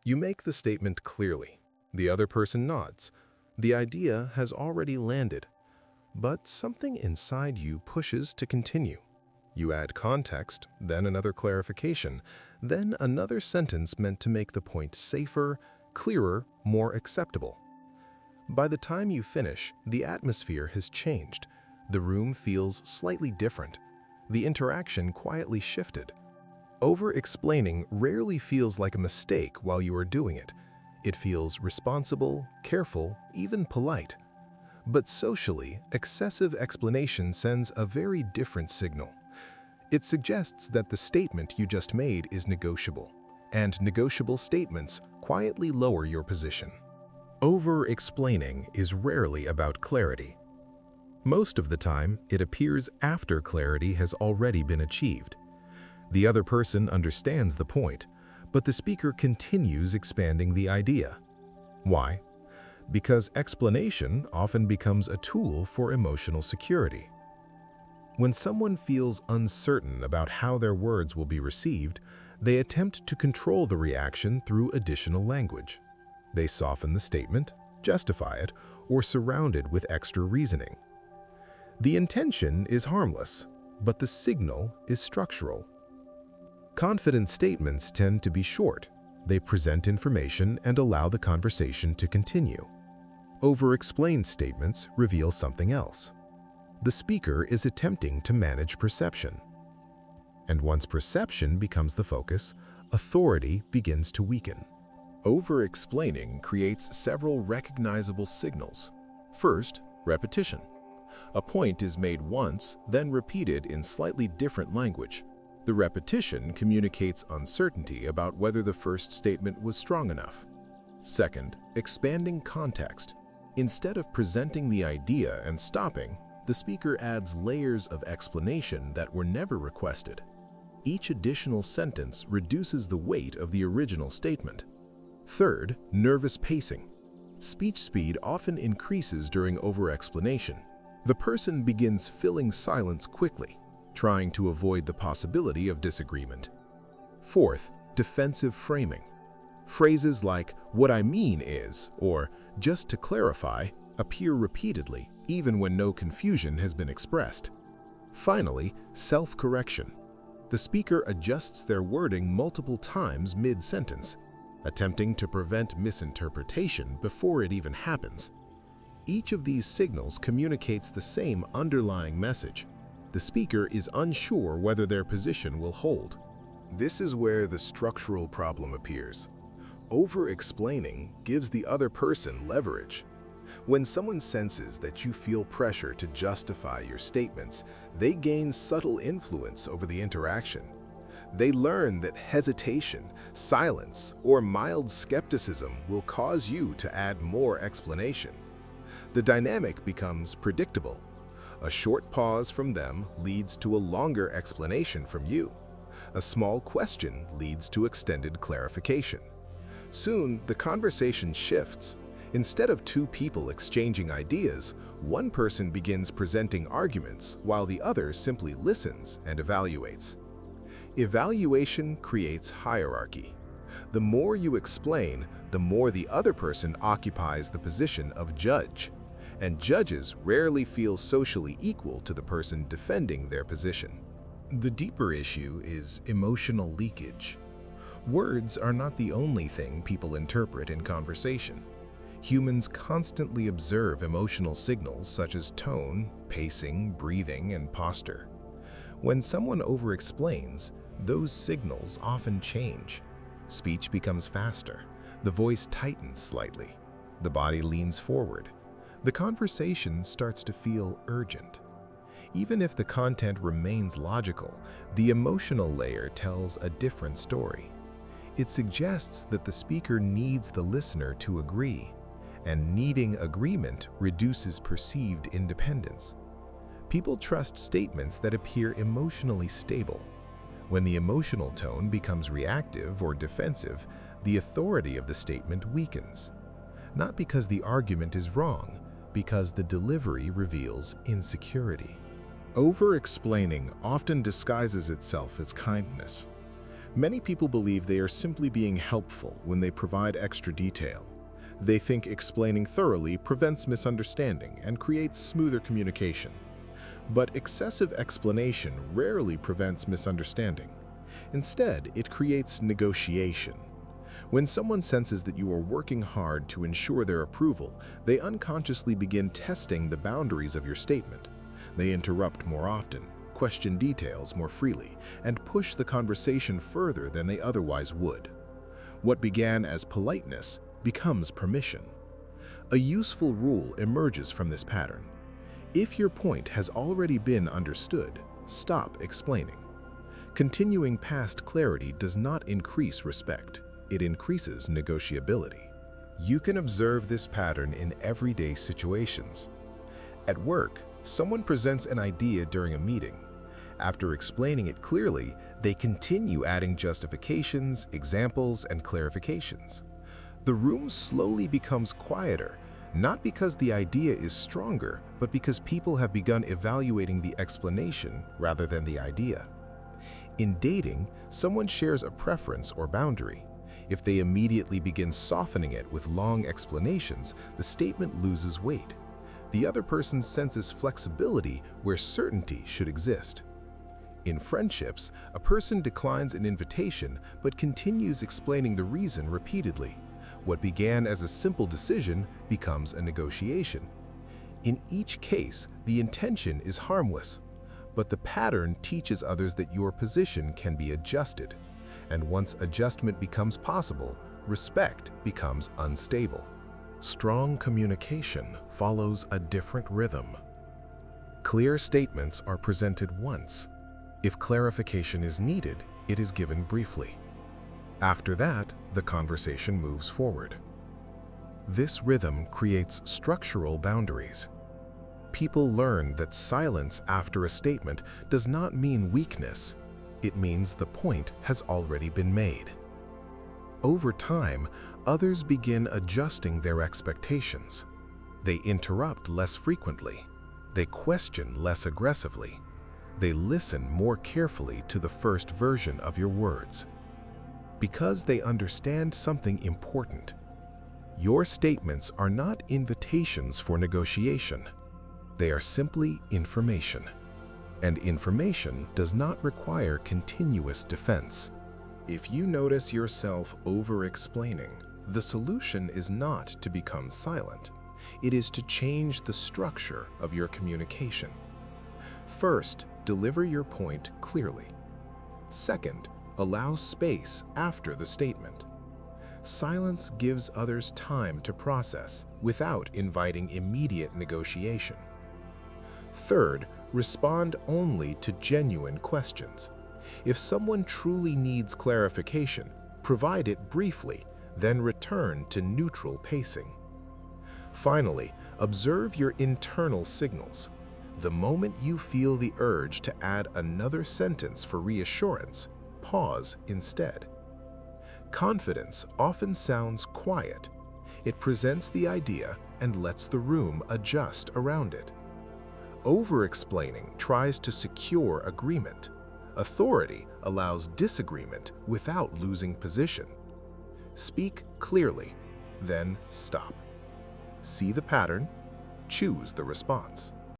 You make the statement clearly. The other person nods. The idea has already landed, but something inside you pushes to continue. You add context, then another clarification, then another sentence meant to make the point safer, clearer, more acceptable. By the time you finish, the atmosphere has changed. The room feels slightly different. The interaction quietly shifted. Over-explaining rarely feels like a mistake while you are doing it. It feels responsible, careful, even polite. But socially, excessive explanation sends a very different signal. It suggests that the statement you just made is negotiable, and negotiable statements quietly lower your position. Over-explaining is rarely about clarity. Most of the time, it appears after clarity has already been achieved. The other person understands the point, but the speaker continues expanding the idea. Why? Because explanation often becomes a tool for emotional security. When someone feels uncertain about how their words will be received, they attempt to control the reaction through additional language. They soften the statement, justify it, or surround it with extra reasoning. The intention is harmless, but the signal is structural. Confident statements tend to be short. They present information and allow the conversation to continue. Over-explained statements reveal something else. The speaker is attempting to manage perception. And once perception becomes the focus, authority begins to weaken. Over-explaining creates several recognizable signals. First, repetition. A point is made once, then repeated in slightly different language. The repetition communicates uncertainty about whether the first statement was strong enough. Second, expanding context. Instead of presenting the idea and stopping, the speaker adds layers of explanation that were never requested. Each additional sentence reduces the weight of the original statement. Third, nervous pacing. Speech speed often increases during over-explanation. The person begins filling silence quickly, trying to avoid the possibility of disagreement. Fourth, defensive framing. Phrases like, "what I mean is," or "just to clarify," appear repeatedly, even when no confusion has been expressed. Finally, self-correction. The speaker adjusts their wording multiple times mid-sentence, attempting to prevent misinterpretation before it even happens. Each of these signals communicates the same underlying message. The speaker is unsure whether their position will hold. This is where the structural problem appears. Over-explaining gives the other person leverage. When someone senses that you feel pressure to justify your statements, they gain subtle influence over the interaction. They learn that hesitation, silence, or mild skepticism will cause you to add more explanation. The dynamic becomes predictable. A short pause from them leads to a longer explanation from you. A small question leads to extended clarification. Soon, the conversation shifts. Instead of two people exchanging ideas, one person begins presenting arguments while the other simply listens and evaluates. Evaluation creates hierarchy. The more you explain, the more the other person occupies the position of judge. And judges rarely feel socially equal to the person defending their position. The deeper issue is emotional leakage. Words are not the only thing people interpret in conversation. Humans constantly observe emotional signals such as tone, pacing, breathing, and posture. When someone over-explains, those signals often change. Speech becomes faster, the voice tightens slightly, the body leans forward. The conversation starts to feel urgent. Even if the content remains logical, the emotional layer tells a different story. It suggests that the speaker needs the listener to agree, and needing agreement reduces perceived independence. People trust statements that appear emotionally stable. When the emotional tone becomes reactive or defensive, the authority of the statement weakens. Not because the argument is wrong, because the delivery reveals insecurity. Over-explaining often disguises itself as kindness. Many people believe they are simply being helpful when they provide extra detail. They think explaining thoroughly prevents misunderstanding and creates smoother communication. But excessive explanation rarely prevents misunderstanding. Instead, it creates negotiation. When someone senses that you are working hard to ensure their approval, they unconsciously begin testing the boundaries of your statement. They interrupt more often, question details more freely, and push the conversation further than they otherwise would. What began as politeness becomes permission. A useful rule emerges from this pattern. If your point has already been understood, stop explaining. Continuing past clarity does not increase respect. It increases negotiability. You can observe this pattern in everyday situations. At work, someone presents an idea during a meeting. After explaining it clearly, they continue adding justifications, examples, and clarifications. The room slowly becomes quieter, not because the idea is stronger, but because people have begun evaluating the explanation rather than the idea. In dating, someone shares a preference or boundary. If they immediately begin softening it with long explanations, the statement loses weight. The other person senses flexibility where certainty should exist. In friendships, a person declines an invitation but continues explaining the reason repeatedly. What began as a simple decision becomes a negotiation. In each case, the intention is harmless, but the pattern teaches others that your position can be adjusted. And once adjustment becomes possible, respect becomes unstable. Strong communication follows a different rhythm. Clear statements are presented once. If clarification is needed, it is given briefly. After that, the conversation moves forward. This rhythm creates structural boundaries. People learn that silence after a statement does not mean weakness. It means the point has already been made. Over time, others begin adjusting their expectations. They interrupt less frequently. They question less aggressively. They listen more carefully to the first version of your words. Because they understand something important. Your statements are not invitations for negotiation. They are simply information. And information does not require continuous defense. If you notice yourself over-explaining, the solution is not to become silent. It is to change the structure of your communication. First, deliver your point clearly. Second, allow space after the statement. Silence gives others time to process without inviting immediate negotiation. Third, respond only to genuine questions. If someone truly needs clarification, provide it briefly, then return to neutral pacing. Finally, observe your internal signals. The moment you feel the urge to add another sentence for reassurance, pause instead. Confidence often sounds quiet. It presents the idea and lets the room adjust around it. Over-explaining tries to secure agreement. Authority allows disagreement without losing position. Speak clearly, then stop. See the pattern, choose the response.